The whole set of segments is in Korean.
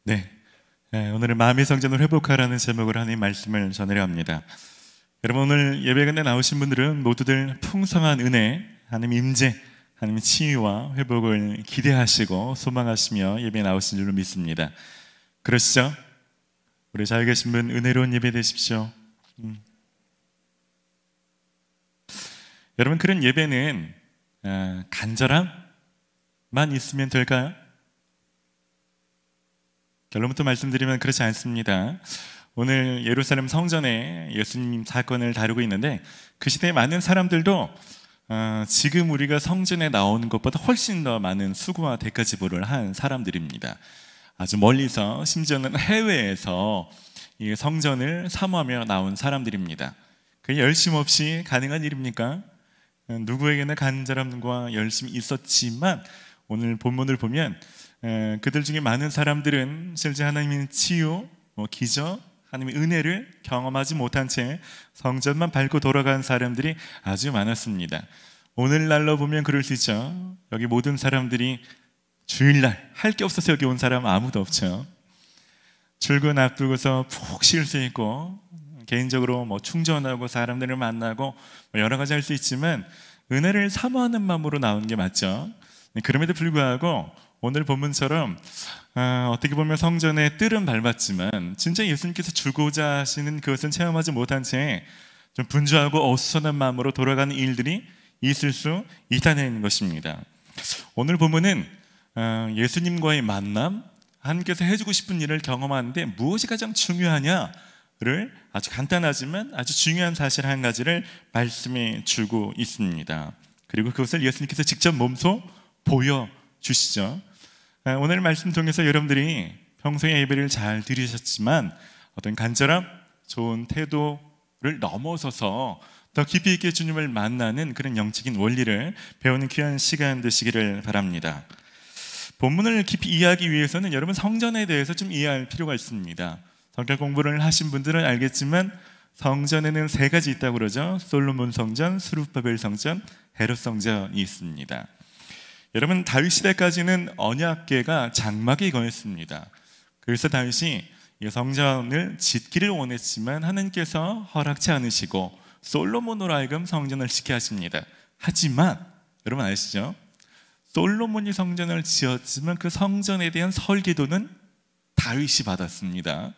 네, 오늘은 마음의 성전을 회복하라는 제목으로 하나님 말씀을 전하려 합니다. 여러분, 오늘 예배관에 나오신 분들은 모두들 풍성한 은혜, 하나님 임재, 하나님 치유와 회복을 기대하시고 소망하시며 예배에 나오신 줄로 믿습니다. 그러시죠? 우리 잘 계신 분 은혜로운 예배 되십시오. 여러분, 그런 예배는 간절함만 있으면 될까요? 결론부터 말씀드리면 그렇지 않습니다. 오늘 예루살렘 성전에 예수님 사건을 다루고 있는데, 그 시대에 많은 사람들도 지금 우리가 성전에 나오는 것보다 훨씬 더 많은 수고와 대가 지불을 한 사람들입니다. 아주 멀리서, 심지어는 해외에서 이 성전을 사모하며 나온 사람들입니다. 그게 열심 없이 가능한 일입니까? 누구에게나 간절함과 열심이 있었지만 오늘 본문을 보면 그들 중에 많은 사람들은 실제 하나님의 치유, 기적, 하나님의 은혜를 경험하지 못한 채 성전만 밟고 돌아간 사람들이 아주 많았습니다. 오늘날로 보면 그럴 수 있죠. 여기 모든 사람들이 주일날 할 게 없어서 여기 온 사람 아무도 없죠. 출근 앞두고서 푹 쉴 수 있고, 개인적으로 충전하고 사람들을 만나고 여러 가지 할 수 있지만 은혜를 사모하는 마음으로 나오는 게 맞죠. 그럼에도 불구하고 오늘 본문처럼 어떻게 보면 성전에 뜰은 밟았지만 진짜 예수님께서 주고자 하시는 그것은 체험하지 못한 채 좀 분주하고 어수선한 마음으로 돌아가는 일들이 있을 수 있다는 것입니다. 오늘 본문은 예수님과의 만남, 하나님께서 해주고 싶은 일을 경험하는데 무엇이 가장 중요하냐를 아주 간단하지만 아주 중요한 사실 한 가지를 말씀해 주고 있습니다. 그리고 그것을 예수님께서 직접 몸소 보여주시죠. 오늘 말씀 통해서 여러분들이 평소에 예배를 잘 드리셨지만 어떤 간절함, 좋은 태도를 넘어서서 더 깊이 있게 주님을 만나는 그런 영적인 원리를 배우는 귀한 시간 되시기를 바랍니다. 본문을 깊이 이해하기 위해서는 여러분 성전에 대해서 좀 이해할 필요가 있습니다. 성경 공부를 하신 분들은 알겠지만 성전에는 세 가지 있다고 그러죠. 솔로몬 성전, 스룹바벨 성전, 헤롯 성전이 있습니다. 여러분, 다윗 시대까지는 언약궤가 장막에 거했습니다. 그래서 다윗이 이 성전을 짓기를 원했지만 하나님께서 허락치 않으시고 솔로몬으로 하여금 성전을 짓게 하십니다. 하지만 여러분 아시죠? 솔로몬이 성전을 지었지만 그 성전에 대한 설계도는 다윗이 받았습니다.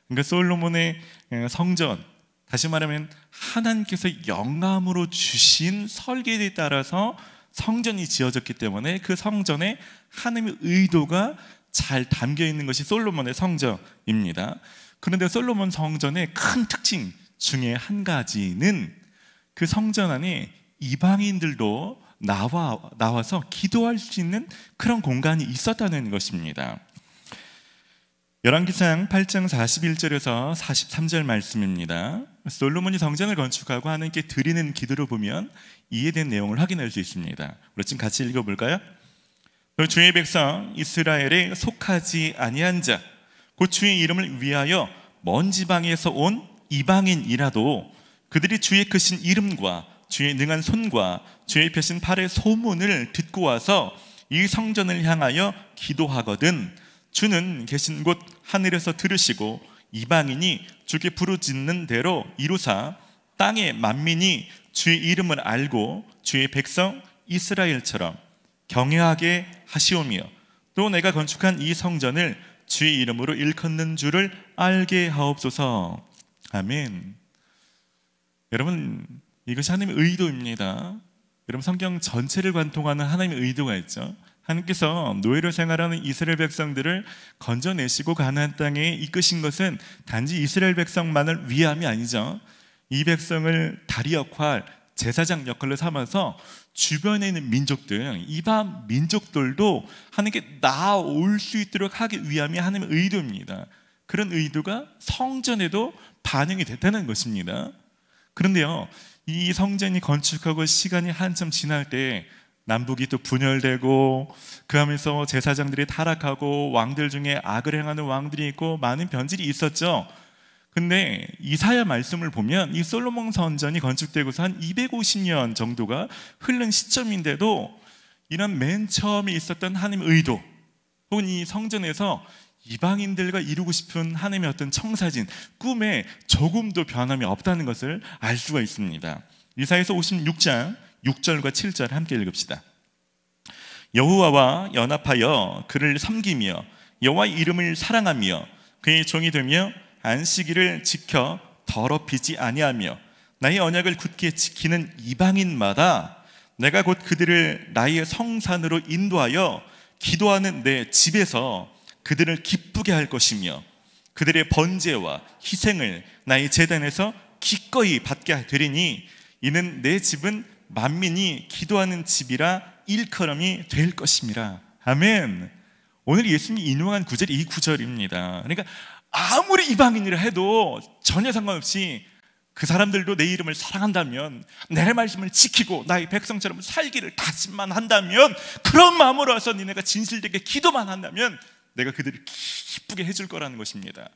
그러니까 솔로몬의 성전, 다시 말하면 하나님께서 영감으로 주신 설계에 따라서 성전이 지어졌기 때문에 그 성전에 하나님의 의도가 잘 담겨 있는 것이 솔로몬의 성전입니다. 그런데 솔로몬 성전의 큰 특징 중에 한 가지는 그 성전 안에 이방인들도 나와서 기도할 수 있는 그런 공간이 있었다는 것입니다. 열왕기상 8장 41절에서 43절 말씀입니다. 솔로몬이 성전을 건축하고 하나님께 드리는 기도를 보면 이에 대한 내용을 확인할 수 있습니다. 우리 지금 같이 읽어볼까요? 주의 백성 이스라엘에 속하지 아니한 자, 곧 주의 이름을 위하여 먼 지방에서 온 이방인이라도 그들이 주의 크신 이름과 주의 능한 손과 주의 펴신 팔의 소문을 듣고 와서 이 성전을 향하여 기도하거든 주는 계신 곳 하늘에서 들으시고 이방인이 주께 부르짖는 대로 이루사 땅의 만민이 주의 이름을 알고 주의 백성 이스라엘처럼 경외하게 하시오며 또 내가 건축한 이 성전을 주의 이름으로 일컫는 줄을 알게 하옵소서. 아멘. 여러분, 이것이 하나님의 의도입니다. 여러분, 성경 전체를 관통하는 하나님의 의도가 있죠. 하나님께서 노예로 생활하는 이스라엘 백성들을 건져내시고 가나안 땅에 이끄신 것은 단지 이스라엘 백성만을 위함이 아니죠. 이 백성을 다리 역할, 제사장 역할로 삼아서 주변에 있는 민족들, 이방 민족들도 하나님께 나아올 수 있도록 하기 위함이 하나님의 의도입니다. 그런 의도가 성전에도 반영이 됐다는 것입니다. 그런데요, 이 성전이 건축하고 시간이 한참 지날 때 남북이 또 분열되고 그 하면서 제사장들이 타락하고 왕들 중에 악을 행하는 왕들이 있고 많은 변질이 있었죠. 근데 이사야 말씀을 보면 이 솔로몬 성전이 건축되고서 한 250년 정도가 흐른 시점인데도 이런 맨 처음에 있었던 하나님의 의도 혹은 이 성전에서 이방인들과 이루고 싶은 하나님의 어떤 청사진, 꿈에 조금도 변함이 없다는 것을 알 수가 있습니다. 이사야서 56장 6절과 7절 함께 읽읍시다. 여호와와 연합하여 그를 섬기며 여호와의 이름을 사랑하며 그의 종이 되며 안식일을 지켜 더럽히지 아니하며 나의 언약을 굳게 지키는 이방인마다 내가 곧 그들을 나의 성산으로 인도하여 기도하는 내 집에서 그들을 기쁘게 할 것이며 그들의 번제와 희생을 나의 제단에서 기꺼이 받게 되리니 이는 내 집은 만민이 기도하는 집이라 일컬음이 될 것임이라. 아멘. 오늘 예수님이 인용한 구절이 이 구절입니다. 그러니까 아무리 이방인이라 해도 전혀 상관없이 그 사람들도 내 이름을 사랑한다면, 내 말씀을 지키고 나의 백성처럼 살기를 다짐만 한다면, 그런 마음으로 와서 니네가 진실되게 기도만 한다면 내가 그들을 기쁘게 해줄 거라는 것입니다.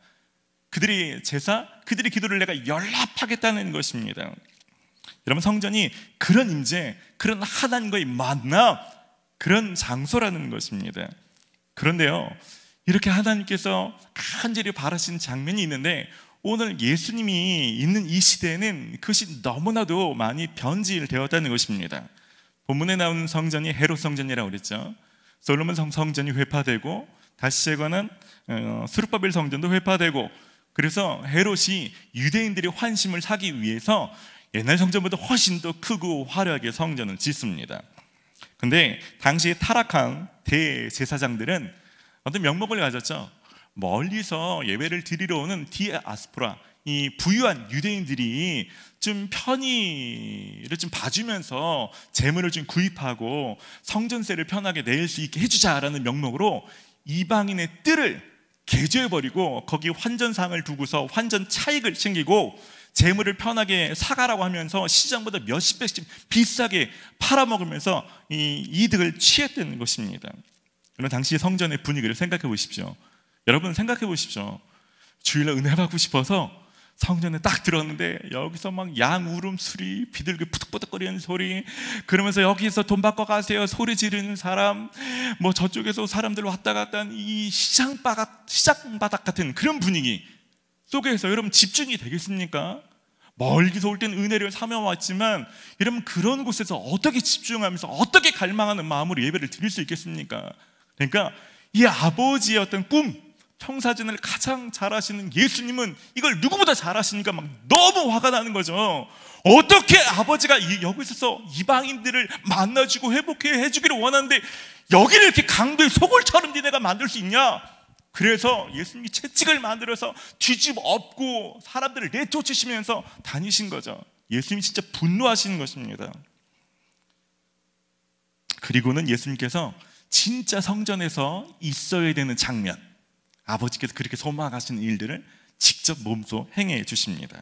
그들이 제사, 그들의 기도를 내가 연락하겠다는 것입니다. 여러분, 성전이 그런 임재, 그런 하나님과의 만남, 그런 장소라는 것입니다. 그런데요, 이렇게 하나님께서 간절히 바라시는 장면이 있는데, 오늘 예수님이 있는 이 시대에는 그것이 너무나도 많이 변질되었다는 것입니다. 본문에 나오는 성전이 헤롯 성전이라고 그랬죠. 솔로몬 성전이 회파되고, 다시 재건한 스룹바벨 성전도 회파되고, 그래서 헤롯이 유대인들의 환심을 사기 위해서 옛날 성전보다 훨씬 더 크고 화려하게 성전을 짓습니다. 근데 당시 타락한 대제사장들은 어떤 명목을 가졌죠. 멀리서 예배를 드리러 오는 디아스포라, 이 부유한 유대인들이 좀 편의를 좀 봐주면서 재물을 좀 구입하고 성전세를 편하게 낼 수 있게 해주자라는 명목으로 이방인의 뜰을 개조해버리고 거기 환전상을 두고서 환전 차익을 챙기고 재물을 편하게 사가라고 하면서 시장보다 몇십 배씩 비싸게 팔아먹으면서 이 이득을 취했다는 것입니다. 그럼 당시 성전의 분위기를 생각해 보십시오. 여러분 생각해 보십시오. 주일날 은혜 받고 싶어서 성전에 딱 들었는데 여기서 막 양 울음소리, 비둘기 푸득푸득거리는 소리, 그러면서 여기서 돈 받고 가세요 소리 지르는 사람, 뭐 저쪽에서 사람들 왔다 갔다 하는 이 시장바닥 같은 그런 분위기 속에서 여러분 집중이 되겠습니까? 멀리서 올 때는 은혜를 사며 왔지만 여러분 그런 곳에서 어떻게 집중하면서 어떻게 갈망하는 마음으로 예배를 드릴 수 있겠습니까? 그러니까 이 아버지의 어떤 꿈, 청사진을 가장 잘 하시는 예수님은 이걸 누구보다 잘 하시니까 막 너무 화가 나는 거죠. 어떻게 아버지가 여기 있어서 이방인들을 만나주고 회복해 해주기를 원하는데 여기를 이렇게 강도의 소굴처럼 니네가 만들 수 있냐? 그래서 예수님이 채찍을 만들어서 뒤집어 엎고 사람들을 내쫓으시면서 다니신 거죠. 예수님이 진짜 분노하시는 것입니다. 그리고는 예수님께서 진짜 성전에서 있어야 되는 장면, 아버지께서 그렇게 소망하시는 일들을 직접 몸소 행해 주십니다.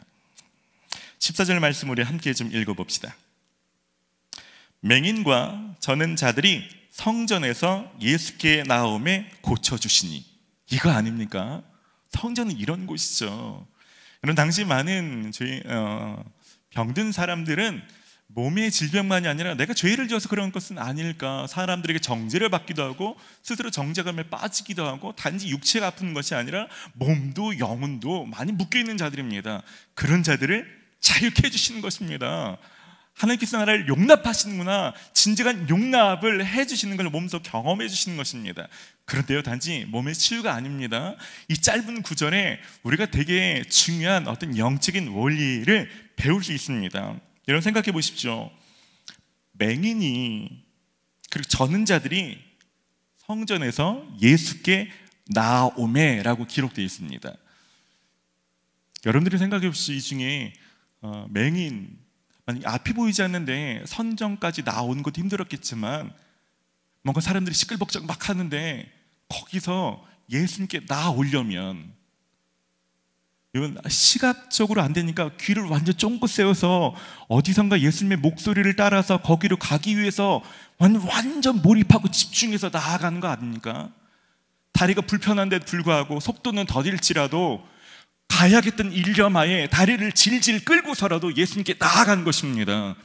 14절 말씀 우리 함께 좀 읽어봅시다. 맹인과 저는 자들이 성전에서 예수께 나옴에 고쳐주시니. 이거 아닙니까? 성전은 이런 곳이죠. 그런 당시 많은 병든 사람들은 몸의 질병만이 아니라 내가 죄를 지어서 그런 것은 아닐까, 사람들에게 정죄를 받기도 하고 스스로 정죄감에 빠지기도 하고, 단지 육체가 아픈 것이 아니라 몸도 영혼도 많이 묶여있는 자들입니다. 그런 자들을 자유케 해주시는 것입니다. 하나님께서 나를 용납하시는구나, 진정한 용납을 해주시는 걸 몸소 경험해 주시는 것입니다. 그런데요, 단지 몸의 치유가 아닙니다. 이 짧은 구절에 우리가 되게 중요한 어떤 영적인 원리를 배울 수 있습니다. 여러분 생각해 보십시오. 맹인이, 그리고 저는 자들이 성전에서 예수께 나오매라고 기록되어 있습니다. 여러분들이 생각해 보십시오. 이 중에 맹인, 앞이 보이지 않는데 선정까지 나오는 것도 힘들었겠지만 뭔가 사람들이 시끌벅적 막 하는데 거기서 예수님께 나오려면, 이건 시각적으로 안 되니까 귀를 완전 쫑긋 세워서 어디선가 예수님의 목소리를 따라서 거기로 가기 위해서 완전 몰입하고 집중해서 나아가는 거 아닙니까? 다리가 불편한데도 불구하고 속도는 더딜지라도 가야겠던 일념하에 다리를 질질 끌고서라도 예수님께 나아간 것입니다.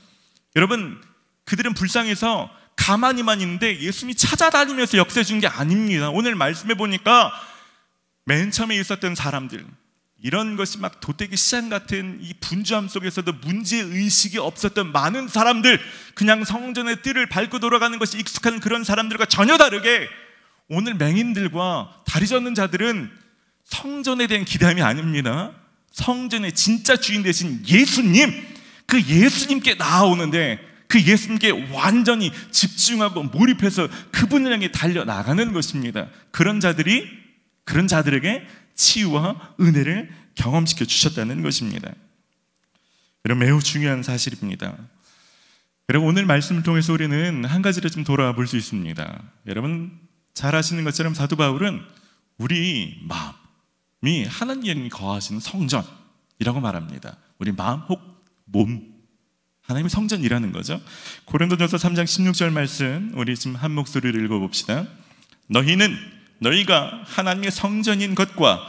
여러분, 그들은 불쌍해서 가만히만 있는데 예수님이 찾아다니면서 역사해 준 게 아닙니다. 오늘 말씀해 보니까 맨 처음에 있었던 사람들, 이런 것이 막 도떼기 시장 같은 이 분주함 속에서도 문제의식이 없었던 많은 사람들, 그냥 성전의 뜰을 밟고 돌아가는 것이 익숙한 그런 사람들과 전혀 다르게 오늘 맹인들과 다리 젓는 자들은 성전에 대한 기대함이 아닙니다. 성전의 진짜 주인 되신 예수님, 그 예수님께 나아오는데 그 예수님께 완전히 집중하고 몰입해서 그분을 향해 달려나가는 것입니다. 그런 자들에게 치유와 은혜를 경험시켜 주셨다는 것입니다. 여러분, 매우 중요한 사실입니다. 여러분, 오늘 말씀을 통해서 우리는 한 가지를 좀 돌아볼 수 있습니다. 여러분 잘 아시는 것처럼 사도 바울은 우리 마음이 하나님이 거하시는 성전이라고 말합니다. 우리 마음 혹 몸, 하나님의 성전이라는 거죠. 고린도전서 3장 16절 말씀 우리 지금 한 목소리를 읽어봅시다. 너희가 하나님의 성전인 것과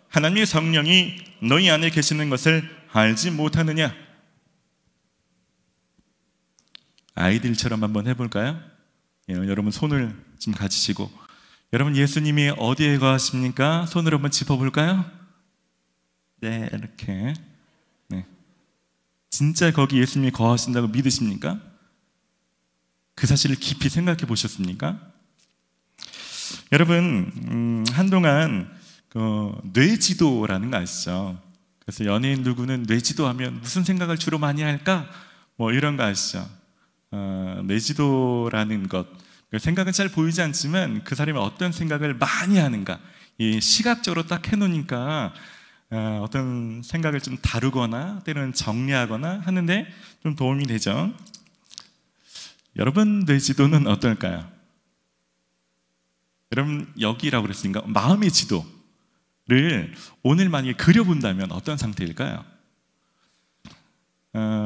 하나님의 성령이 너희 안에 계시는 것을 알지 못하느냐? 아이들처럼 한번 해볼까요? 여러분 손을 좀 가지시고, 여러분 예수님이 어디에 거하십니까? 손으로 한번 짚어볼까요? 네, 이렇게. 네. 진짜 거기 예수님이 거하신다고 믿으십니까? 그 사실을 깊이 생각해 보셨습니까? 여러분, 한동안 뇌지도라는 거 아시죠? 그래서 연예인 누구는 뇌지도 하면 무슨 생각을 주로 많이 할까? 뭐 이런 거 아시죠? 뇌지도라는 것, 생각은 잘 보이지 않지만 그 사람이 어떤 생각을 많이 하는가, 이 시각적으로 딱 해놓으니까 어떤 생각을 좀 다루거나 때로는 정리하거나 하는데 좀 도움이 되죠. 여러분 뇌지도는 어떨까요? 여러분 여기라고 그랬으니까 마음의 지도를 오늘 만약에 그려본다면 어떤 상태일까요?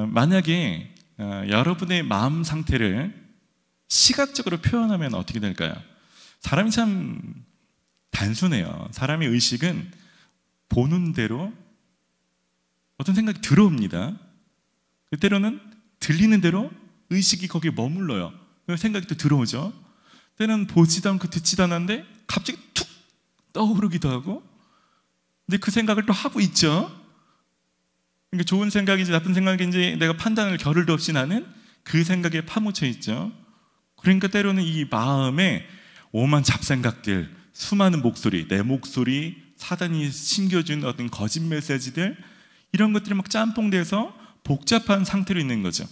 만약에 여러분의 마음 상태를 시각적으로 표현하면 어떻게 될까요? 사람이 참 단순해요. 사람의 의식은 보는 대로 어떤 생각이 들어옵니다. 때로는 들리는 대로 의식이 거기에 머물러요. 생각이 또 들어오죠. 때는 보지도 않고 듣지도 않았는데 갑자기 툭 떠오르기도 하고, 근데 그 생각을 또 하고 있죠. 그러니까 좋은 생각인지 나쁜 생각인지 내가 판단을 겨를도 없이 나는 그 생각에 파묻혀 있죠. 그러니까 때로는 이 마음에 오만 잡생각들, 수많은 목소리, 내 목소리, 사단이 심겨준 어떤 거짓 메시지들, 이런 것들이 막 짬뽕돼서 복잡한 상태로 있는 거죠.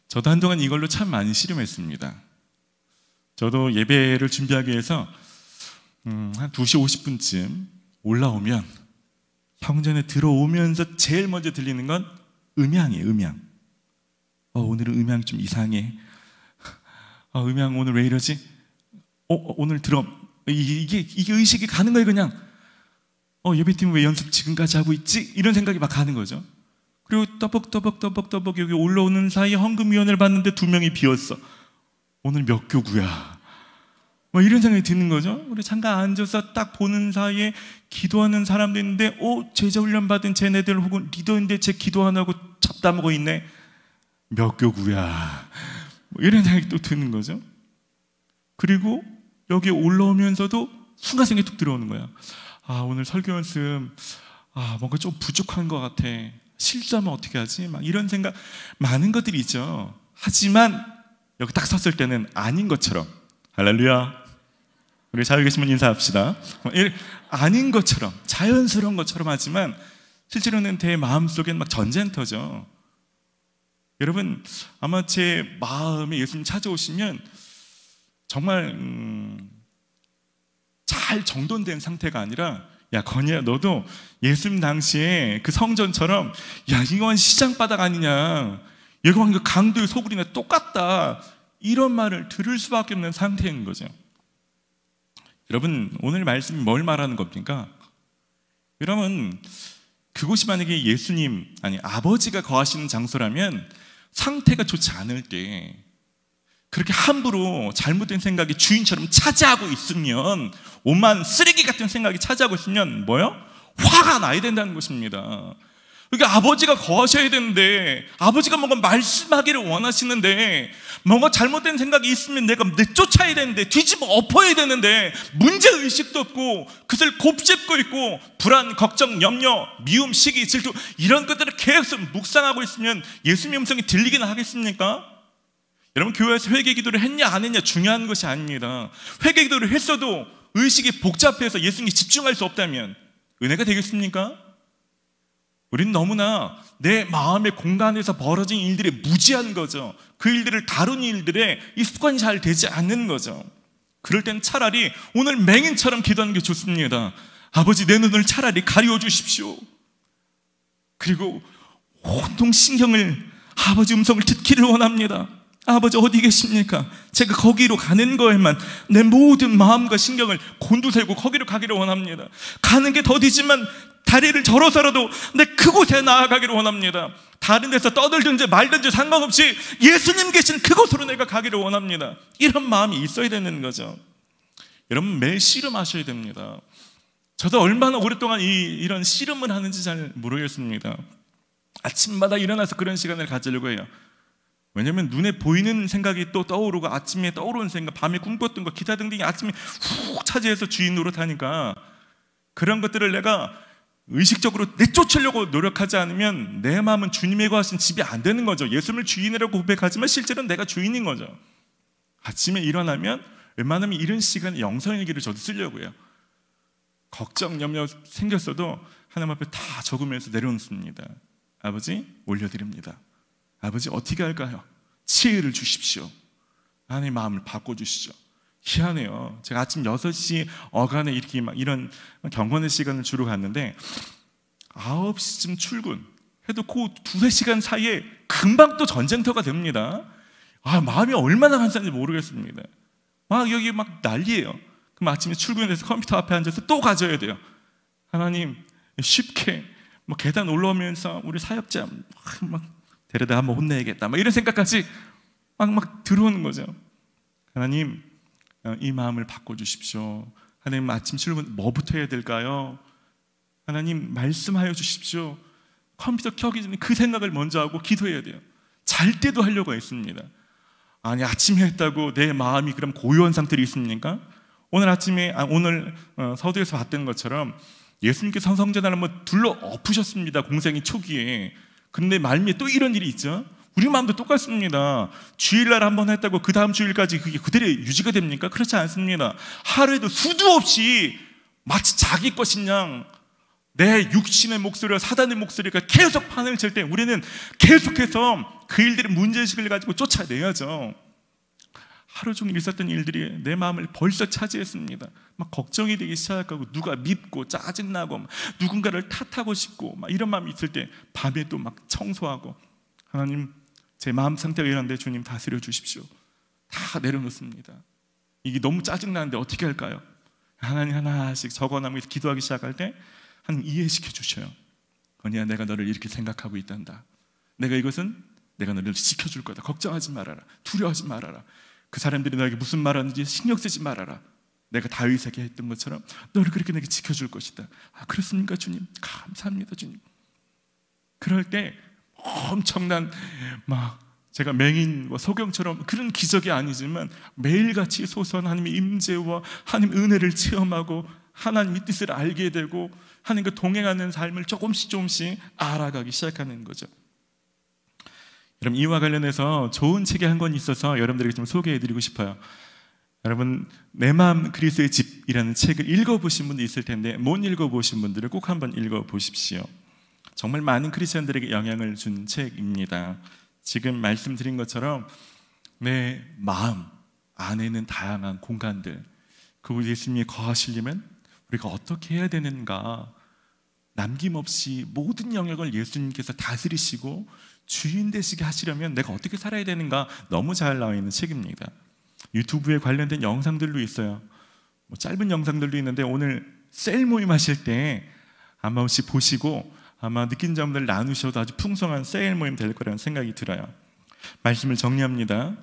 저도 한동안 이걸로 참 많이 씨름했습니다. 저도 예배를 준비하기 위해서 한 2시 50분쯤 올라오면 성전에 들어오면서 제일 먼저 들리는 건 음향이에요. 음향. 오늘은 음향이 좀 이상해. 음향 오늘 왜 이러지? 오늘 드럼. 이게 의식이 가는 거예요. 그냥 예배팀은 왜 연습 지금까지 하고 있지? 이런 생각이 막 가는 거죠. 그리고 떠벅 여기 올라오는 사이에 헌금위원회를 봤는데 2명이 비었어. 오늘 몇 교구야? 이런 생각이 드는 거죠. 우리 잠깐 앉아서 딱 보는 사이에 기도하는 사람도 있는데 제자훈련 받은 쟤네들 혹은 리더인데 쟤 기도 안 하고 잡다먹어 있네. 몇 교구야? 이런 생각이 또 드는 거죠. 그리고 여기 올라오면서도 순간 생각이 툭 들어오는 거야. 오늘 설교 연습 뭔가 좀 부족한 것 같아. 실수하면 어떻게 하지? 막 이런 생각 많은 것들이 있죠. 하지만 여기 딱 섰을 때는 아닌 것처럼, 할렐루야, 우리 자유 계신 분 인사합시다. 아닌 것처럼, 자연스러운 것처럼 하지만 실제로는 내 마음속엔 막 전쟁터죠. 여러분 아마 제 마음에 예수님 찾아오시면 정말 잘 정돈된 상태가 아니라, 야 건이야, 너도 예수님 당시에 그 성전처럼, 야 이건 시장바닥 아니냐, 이거 그 강도의 소굴이나 똑같다, 이런 말을 들을 수밖에 없는 상태인 거죠. 여러분 오늘 말씀이 뭘 말하는 겁니까? 여러분 그곳이 만약에 예수님, 아니 아버지가 거하시는 장소라면 상태가 좋지 않을 때 그렇게 함부로 잘못된 생각이 주인처럼 차지하고 있으면, 오만 쓰레기 같은 생각이 차지하고 있으면 뭐요? 화가 나야 된다는 것입니다. 여기 아버지가 거하셔야 되는데, 아버지가 뭔가 말씀하기를 원하시는데, 뭔가 잘못된 생각이 있으면 내가 내쫓아야 되는데, 뒤집어 엎어야 되는데, 문제의식도 없고 그것을 곱씹고 있고, 불안, 걱정, 염려, 미움, 시기, 질투, 이런 것들을 계속 묵상하고 있으면 예수님의 음성이 들리기는 하겠습니까? 여러분, 교회에서 회개 기도를 했냐 안 했냐 중요한 것이 아닙니다. 회개 기도를 했어도 의식이 복잡해서 예수님이 집중할 수 없다면 은혜가 되겠습니까? 우리는 너무나 내 마음의 공간에서 벌어진 일들에 무지한 거죠. 그 일들을 다루는 일들에 이 습관이 잘 되지 않는 거죠. 그럴 땐 차라리 오늘 맹인처럼 기도하는 게 좋습니다. 아버지, 내 눈을 차라리 가리워 주십시오. 그리고 온통 신경을, 아버지 음성을 듣기를 원합니다. 아버지 어디 계십니까? 제가 거기로 가는 거에만 내 모든 마음과 신경을 곤두세우고 거기로 가기를 원합니다. 가는 게 더디지만 다리를 절어서라도 내 그곳에 나아가기를 원합니다. 다른 데서 떠들든지 말든지 상관없이 예수님 계신 그곳으로 내가 가기를 원합니다. 이런 마음이 있어야 되는 거죠. 여러분, 매일 씨름하셔야 됩니다. 저도 얼마나 오랫동안 이런 씨름을 하는지 잘 모르겠습니다. 아침마다 일어나서 그런 시간을 가지려고 해요. 왜냐면 눈에 보이는 생각이 또 떠오르고, 아침에 떠오르는 생각, 밤에 꿈꿨던 거, 기타 등등이 아침에 훅 차지해서 주인 노릇하니까, 그런 것들을 내가 의식적으로 내쫓으려고 노력하지 않으면 내 마음은 주님의 거하신 집이 안 되는 거죠. 예수님을 주인이라고 고백하지만 실제로는 내가 주인인 거죠. 아침에 일어나면 웬만하면 이런 시간에 영성일기를 저도 쓰려고요. 걱정, 염려 생겼어도 하나님 앞에 다 적으면서 내려놓습니다. 아버지, 올려드립니다. 아버지, 어떻게 할까요? 지혜를 주십시오. 하나님의 마음을 바꿔주시죠. 희한해요. 제가 아침 6시 어간에 이렇게 막 이런 경건의 시간을 주로 갔는데 9시쯤 출근해도 그 2-3시간 사이에 금방 또 전쟁터가 됩니다. 마음이 얼마나 간사한지 모르겠습니다. 막 여기 막 난리예요. 그럼 아침에 출근해서 컴퓨터 앞에 앉아서 또 가져야 돼요. 하나님, 쉽게 뭐 계단 올라오면서 우리 사역자 막 데려다 한번 혼내야겠다, 막 이런 생각까지 막 들어오는 거죠. 하나님, 이 마음을 바꿔주십시오. 하나님, 아침 출근 뭐부터 해야 될까요? 하나님, 말씀하여 주십시오. 컴퓨터 켜기 전에 그 생각을 먼저 하고 기도해야 돼요. 잘 때도 하려고 했습니다. 아니, 아침에 했다고 내 마음이 그럼 고요한 상태로 있습니까? 오늘 아침에 오늘 서두에서 봤던 것처럼 예수님께서 성전을 한번 둘러 엎으셨습니다. 공생의 초기에. 그런데 말미에 또 이런 일이 있죠. 우리 마음도 똑같습니다. 주일날 한번 했다고 그 다음 주일까지 그게 그대로 유지가 됩니까? 그렇지 않습니다. 하루에도 수도 없이 마치 자기 것인 양 내 육신의 목소리와 사단의 목소리가 계속 판을 칠 때 우리는 계속해서 그 일들의 문제의식을 가지고 쫓아내야죠. 하루 종일 있었던 일들이 내 마음을 벌써 차지했습니다. 막 걱정이 되기 시작하고, 누가 밉고 짜증나고 누군가를 탓하고 싶고 막 이런 마음이 있을 때 밤에 또 막 청소하고, 하나님, 제 마음 상태가 이런데 주님 다스려 주십시오. 다 내려놓습니다. 이게 너무 짜증나는데 어떻게 할까요? 하나님 하나씩 적어나면서 기도하기 시작할 때 하나님 이해시켜 주셔요. 언니야, 내가 너를 이렇게 생각하고 있단다. 내가 너를 지켜줄 거다. 걱정하지 말아라. 두려워하지 말아라. 그 사람들이 너에게 무슨 말하는지 신경 쓰지 말아라. 내가 다윗에게 했던 것처럼 너를 그렇게 내게 지켜줄 것이다. 그렇습니까 주님? 감사합니다 주님. 그럴 때 엄청난 제가 맹인과 소경처럼 그런 기적이 아니지만 매일같이 소소한 하나님의 임재와 하나님의 은혜를 체험하고 하나님의 뜻을 알게 되고 하나님과 동행하는 삶을 조금씩 알아가기 시작하는 거죠. 여러분, 이와 관련해서 좋은 책이 한 권 있어서 여러분들에게 좀 소개해드리고 싶어요. 여러분, 내 마음 그리스도의 집이라는 책을 읽어보신 분도 있을 텐데 못 읽어보신 분들은 꼭 한번 읽어보십시오. 정말 많은 크리스천들에게 영향을 준 책입니다. 지금 말씀드린 것처럼 내 마음 안에는 다양한 공간들, 그 예수님이 거하시려면 우리가 어떻게 해야 되는가, 남김없이 모든 영역을 예수님께서 다스리시고 주인 되시게 하시려면 내가 어떻게 살아야 되는가, 너무 잘 나와 있는 책입니다. 유튜브에 관련된 영상들도 있어요. 짧은 영상들도 있는데 오늘 셀 모임 하실 때 한 번씩 보시고 아마 느낀 점들 나누셔도 아주 풍성한 셀 모임 될 거라는 생각이 들어요. 말씀을 정리합니다.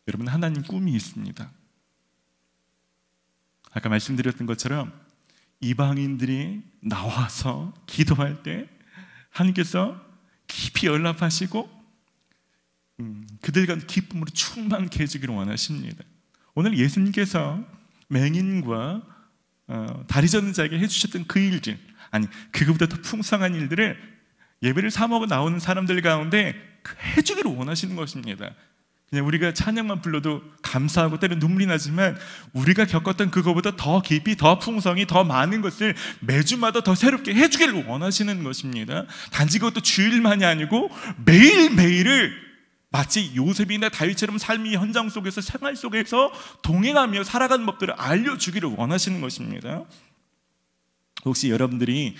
여러분, 하나님 꿈이 있습니다. 아까 말씀드렸던 것처럼 이방인들이 나와서 기도할 때 하나님께서 깊이 연락하시고 그들과 기쁨으로 충만케 해주기를 원하십니다. 오늘 예수님께서 맹인과 다리 젖는 자에게 해주셨던 그 일들, 아니 그거보다 더 풍성한 일들을 예배를 사모하고 나오는 사람들 가운데 해주기를 원하시는 것입니다. 그냥 우리가 찬양만 불러도 감사하고 때로 눈물이 나지만 우리가 겪었던 그거보다 더 깊이, 더 풍성히, 더 많은 것을 매주마다 더 새롭게 해주기를 원하시는 것입니다. 단지 그것도 주일만이 아니고 매일매일을 마치 요셉이나 다윗처럼 삶의 현장 속에서, 생활 속에서 동행하며 살아가는 법들을 알려주기를 원하시는 것입니다. 혹시 여러분들이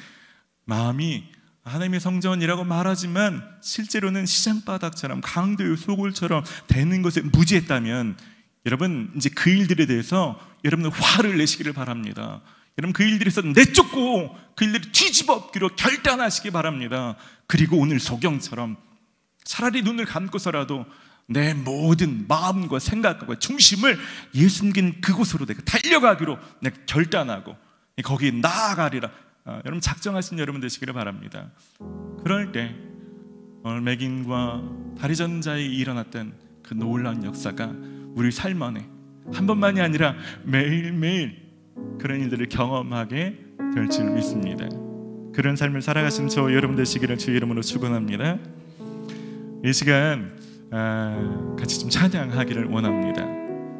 마음이 하나님의 성전이라고 말하지만 실제로는 시장바닥처럼 강도의 소굴처럼 되는 것에 무지했다면 여러분 이제 그 일들에 대해서 여러분은 화를 내시기를 바랍니다. 여러분 그 일들에서 내쫓고 그 일들을 뒤집어 엎기로 결단하시기 바랍니다. 그리고 오늘 소경처럼 차라리 눈을 감고서라도 내 모든 마음과 생각과 중심을 예수님 그곳으로 내가 달려가기로 내가 결단하고 거기에 나아가리라. 여러분 작정하신 여러분 되시기를 바랍니다. 그럴 때 오늘 맹인과 다리 젖는 자에 일어났던 그 놀라운 역사가 우리 삶 안에 한 번만이 아니라 매일매일 그런 일들을 경험하게 될 줄 믿습니다. 그런 삶을 살아가신 저 여러분 되시기를 주의 이름으로 축원합니다. 이 시간 같이 좀 찬양하기를 원합니다.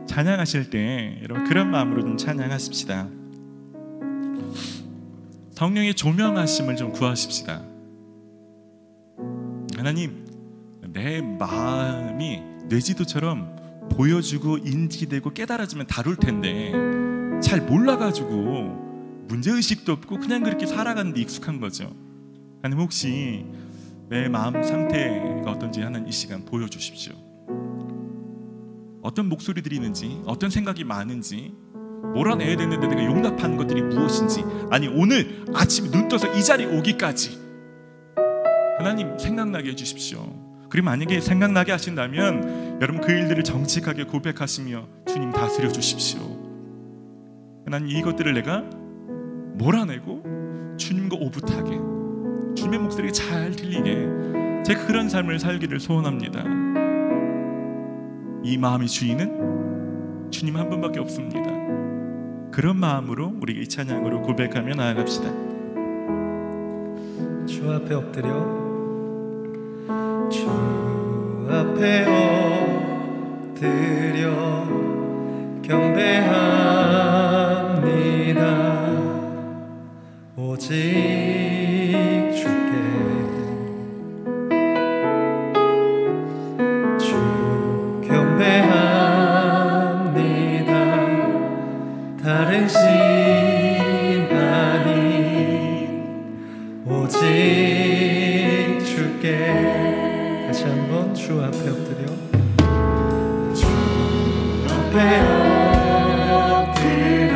찬양하실 때 여러분 그런 마음으로 좀 찬양하십시다. 성령의 조명하심을 좀 구하십시다. 하나님, 내 마음이 뇌지도처럼 보여주고 인지되고 깨달아지면 다룰 텐데 잘 몰라가지고 문제의식도 없고 그냥 그렇게 살아가는데 익숙한 거죠. 하나님 혹시 내 마음 상태가 어떤지 하는 이 시간 보여주십시오. 어떤 목소리들이 있는지, 어떤 생각이 많은지, 몰아내야 되는데 내가 용납하는 것들이 무엇인지, 아니 오늘 아침에 눈 떠서 이 자리에 오기까지 하나님 생각나게 해주십시오. 그리고 만약에 생각나게 하신다면 여러분 그 일들을 정직하게 고백하시며 주님 다스려 주십시오. 하나님 이것들을 내가 몰아내고 주님과 오붓하게 주님의 목소리가 잘 들리게 제가 그런 삶을 살기를 소원합니다. 이 마음의 주인은 주님 한 분밖에 없습니다. 그런 마음으로 우리 이 찬양으로 고백하며 나아갑시다. 주 앞에 엎드려 주 앞에 엎드려 경배합니다. 오직 주께 주 경배합니다. 다른 신 아닌 오직 주께. 다시 한번 주 앞에 엎드려 주 앞에 엎드려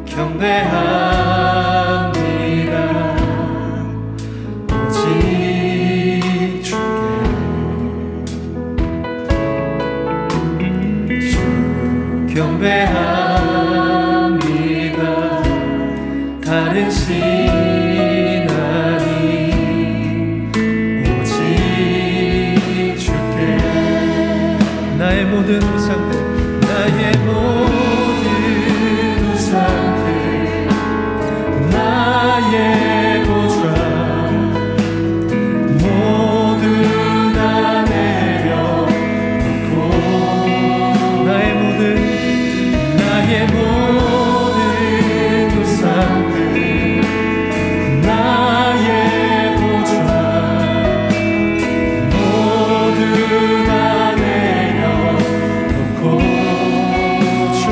경배합니다. 오직 주께 주 경배합니다. 다른 신 아닌 오직 주께. 나의 모든 우상들, 나의 모든 우상들, 나의 보좌 모두 다 내려놓고 나의 모든 우상들, 나의 보좌 모두 다 내려놓고 주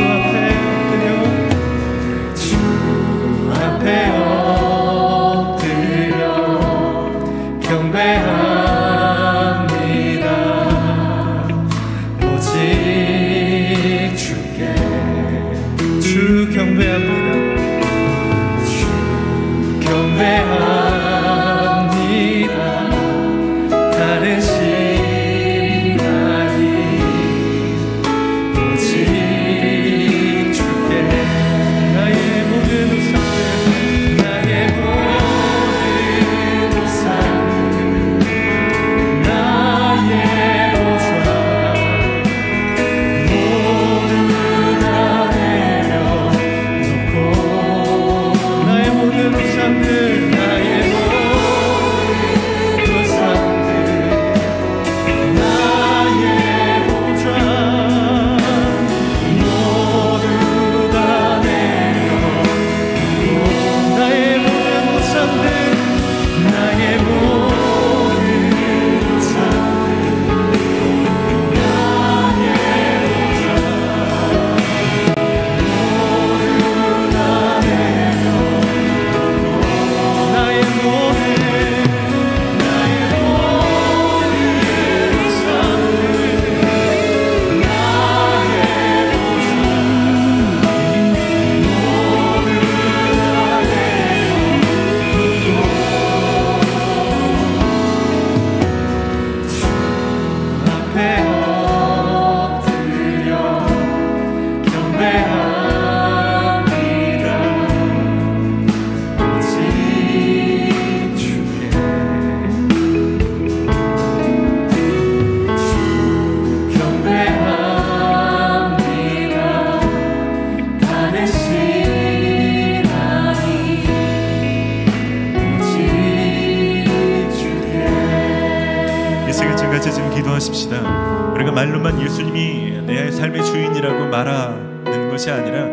기도하십시다. 우리가 말로만 예수님이 내 삶의 주인이라고 말하는 것이 아니라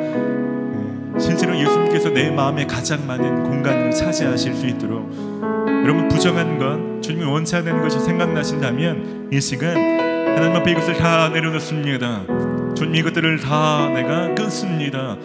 실제로 예수님께서 내 마음에 가장 많은 공간을 차지하실 수 있도록, 여러분 부정한 것, 주님이 원치 않는 것이 생각나신다면 이 시간 하나님 앞에 이것을 다 내려놓습니다. 주님, 이것들을 다 내가 끊습니다.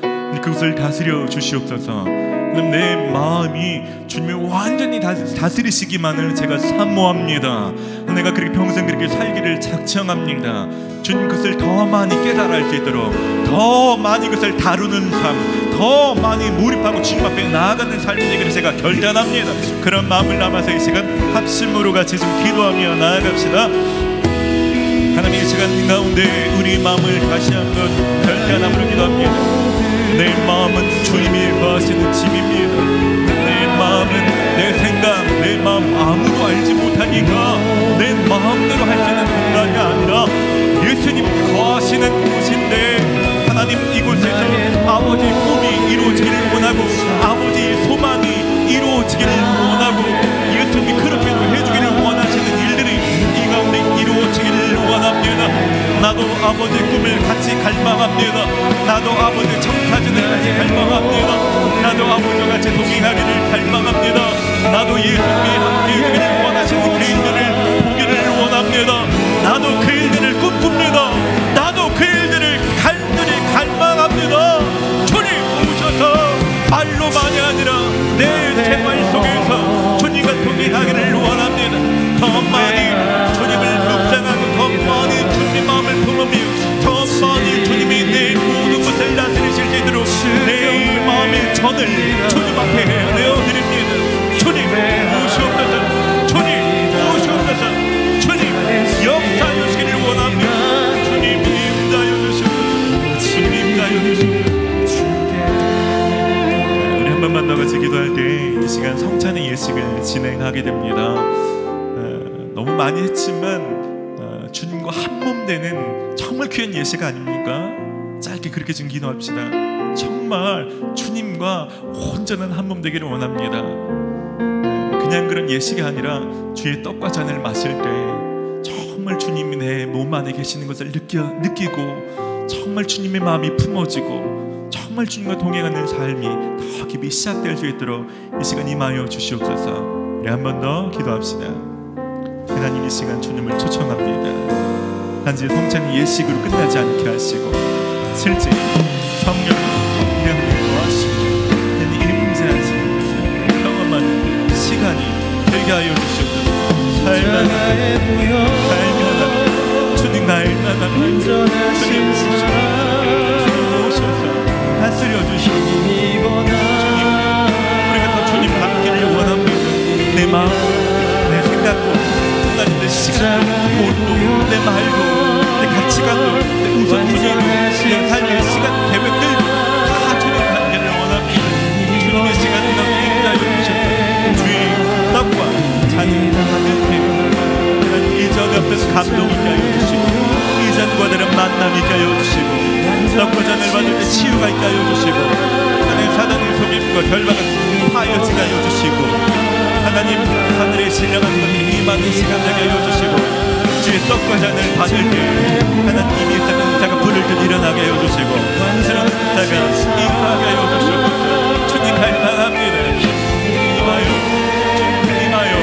그것을 다스려 주시옵소서. 그럼 내 마음이 주님이 완전히 다스리시기만을 제가 사모합니다. 내가 그렇게 평생 그렇게 살기를 작정합니다. 주님, 그것을 더 많이 깨달을 수 있도록, 더 많이 그것을 다루는 삶, 더 많이 몰입하고 주님 앞에 나아가는 삶이 되기를 제가 결단합니다. 그런 마음을 담아서 이 시간 합심으로 같이 좀 기도하며 나아갑시다. 하나님, 이 시간 가운데 우리 마음을 다시 한번 결단함으로 기도합니다. 내 마음은 주님이 거하시는 집입니다. 내 마음은 내 생각, 내 마음 아무도 알지 못하니까 내 마음대로 할 수 있는 공간이 아니라 예수님 거하시는 곳인데, 하나님 이곳에서 아버지의 꿈이 이루어지기를 원하고 아버지의 소망이 이루어지기를 원하고 예수님이 그렇게도 해주기를 원하시는 일들이 이 가운데 이루어지기를 원합니다. 나도 아버지의 꿈을 같이 갈망합니다. 나도 아버지의 청사진을 같이 갈망합니다. 나도 아버지와 같이 동행하기를 갈망합니다. 나도 예수님이 함께 해주기를 원하시는 그 일들을 보기를 원합니다. 나도 그 일들을 꿈꿉니다. 나도 그 일들을 간절히 갈망합니다. 주님 오셔서 말로만이 아니라 내 생활 속에서 주님과 동행하기를 원합니다. 더 많이 주님을 묵상하고 더 많이 주님 마음을 품으며 더 많이 주님이 내 모든 것을 다스리실 수 있도록 내 마음의 전을 주님 앞에 내어드립니다. 주님 오시옵소서. 주님 오시옵소서. 주님 역사하여 주시기를 원합니다. 주님 임자여 주시옵소서. 주님 임자여 주시옵소서. 우리 한 번만 더 같이 기도할 때 이 시간 성찬의 예식을 진행하게 됩니다. 너무 많이 했지만 주님과 한몸 되는 정말 귀한 예식 아닙니까? 짧게 그렇게 좀 기도합시다. 정말 주님과 온전한 한몸 되기를 원합니다. 그냥 그런 예식이 아니라 주의 떡과 잔을 마실 때 정말 주님이 내 몸 안에 계시는 것을 느끼고 정말 주님의 마음이 품어지고 정말 주님과 동행하는 삶이 더 깊이 시작될 수 있도록 이 시간 임하여 주시옵소서. 우리 한 번 더 기도합시다. 하나님, 이 시간 주님을 초청합니다. 단지 성찬이 예식으로 끝나지 않게 하시고 실제 성령의 능력과 하시고 임재하시는 경험하는 시간이 되게 하여 주시옵소서. 살마다 주님 날마다 주님 오셔서 다스려 주시고 주님, 우리가 더 주님 닮기를 원합니다. 내 마음, 내 생각도 하나님, 내 시간도, 돈도, 내 말도, 내 가치관도, 내 우선순위도, 내 삶의 시간 계획들 다 주님 닮기를 원합니다. 주님의 시간을 너무 인자하여 주셔서 주의 떡과 잔을 받을 때 이전에 없던 감동이 있게 하여 주시고 이전과 다른 만남이 있게 하여 주시고 떡과 잔을 받을 때 치유가 있게 하여 주시고 하나님, 사단의 속임과 결박은 파여지게 하여 주시고 하나님, 하늘의 신령한 것이 임하는 시간 되게 하여 주시고 주의 떡과 잔을 받을 때 하나님, 이미 있었던 자가 불을 듯 일어나게 하여 주시고 새로운 자가 임하게 하여 주시고 주님 갈망합니다. 임하여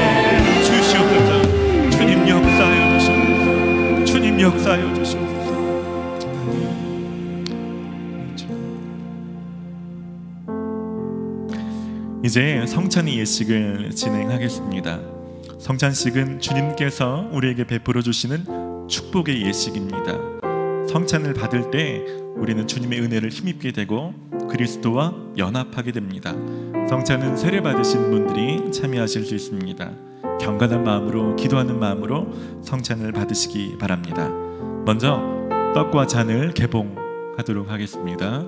주시옵소서. 주님 역사하여 주시옵소서. 주님 역사하여 주시옵소서. 이제 성찬의 예식을 진행하겠습니다. 성찬식은 주님께서 우리에게 베풀어 주시는 축복의 예식입니다. 성찬을 받을 때 우리는 주님의 은혜를 힘입게 되고 그리스도와 연합하게 됩니다. 성찬은 세례 받으신 분들이 참여하실 수 있습니다. 경건한 마음으로, 기도하는 마음으로 성찬을 받으시기 바랍니다. 먼저 떡과 잔을 개봉하도록 하겠습니다.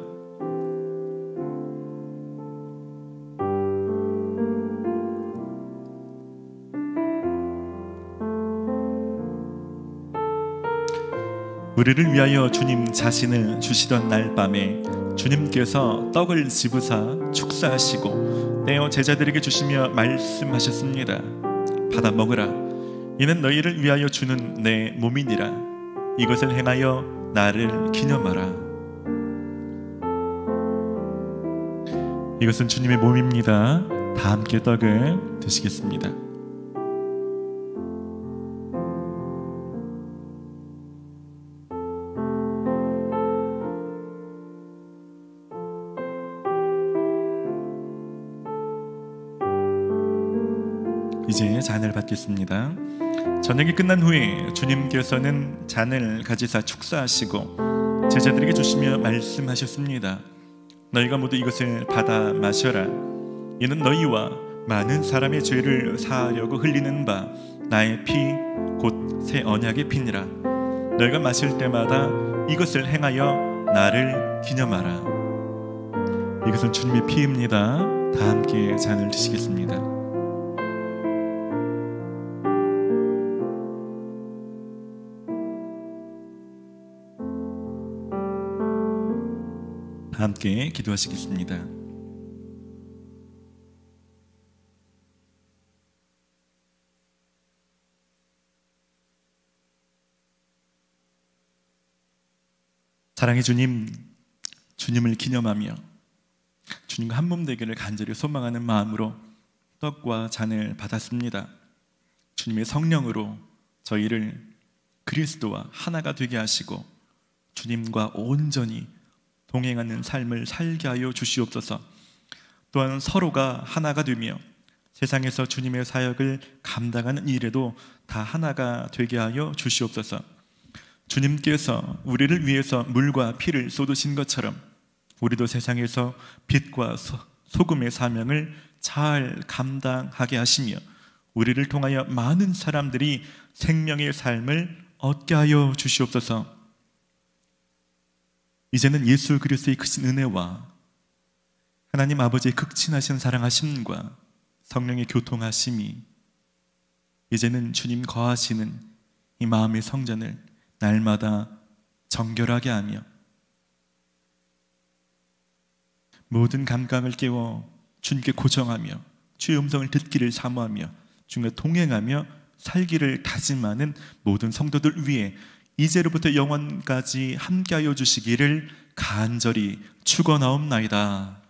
우리를 위하여 주님 자신을 주시던 날 밤에 주님께서 떡을 집으사 축사하시고 떼어 제자들에게 주시며 말씀하셨습니다. 받아 먹으라. 이는 너희를 위하여 주는 내 몸이니라. 이것을 행하여 나를 기념하라. 이것은 주님의 몸입니다. 다 함께 떡을 드시겠습니다. 이제 잔을 받겠습니다. 저녁이 끝난 후에 주님께서는 잔을 가지사 축사하시고 제자들에게 주시며 말씀하셨습니다. 너희가 모두 이것을 받아 마셔라. 이는 너희와 많은 사람의 죄를 사하려고 흘리는 바 나의 피 곧 새 언약의 피니라. 너희가 마실 때마다 이것을 행하여 나를 기념하라. 이것은 주님의 피입니다. 다 함께 잔을 드시겠습니다. 함께 기도하시겠습니다. 사랑의 주님, 주님을 기념하며 주님과 한몸 되기를 간절히 소망하는 마음으로 떡과 잔을 받았습니다. 주님의 성령으로 저희를 그리스도와 하나가 되게 하시고 주님과 온전히 동행하는 삶을 살게 하여 주시옵소서. 또한 서로가 하나가 되며 세상에서 주님의 사역을 감당하는 일에도 다 하나가 되게 하여 주시옵소서. 주님께서 우리를 위해서 물과 피를 쏟으신 것처럼 우리도 세상에서 빛과 소금의 사명을 잘 감당하게 하시며 우리를 통하여 많은 사람들이 생명의 삶을 얻게 하여 주시옵소서. 이제는 예수 그리스도의 크신 은혜와 하나님 아버지의 극진하신 사랑하심과 성령의 교통하심이 이제는 주님 거하시는 이 마음의 성전을 날마다 정결하게 하며 모든 감각을 깨워 주님께 고정하며 주의 음성을 듣기를 사모하며 주님과 동행하며 살기를 다짐하는 모든 성도들 위해 이제로부터 영원까지 함께하여 주시기를 간절히 축원하옵나이다.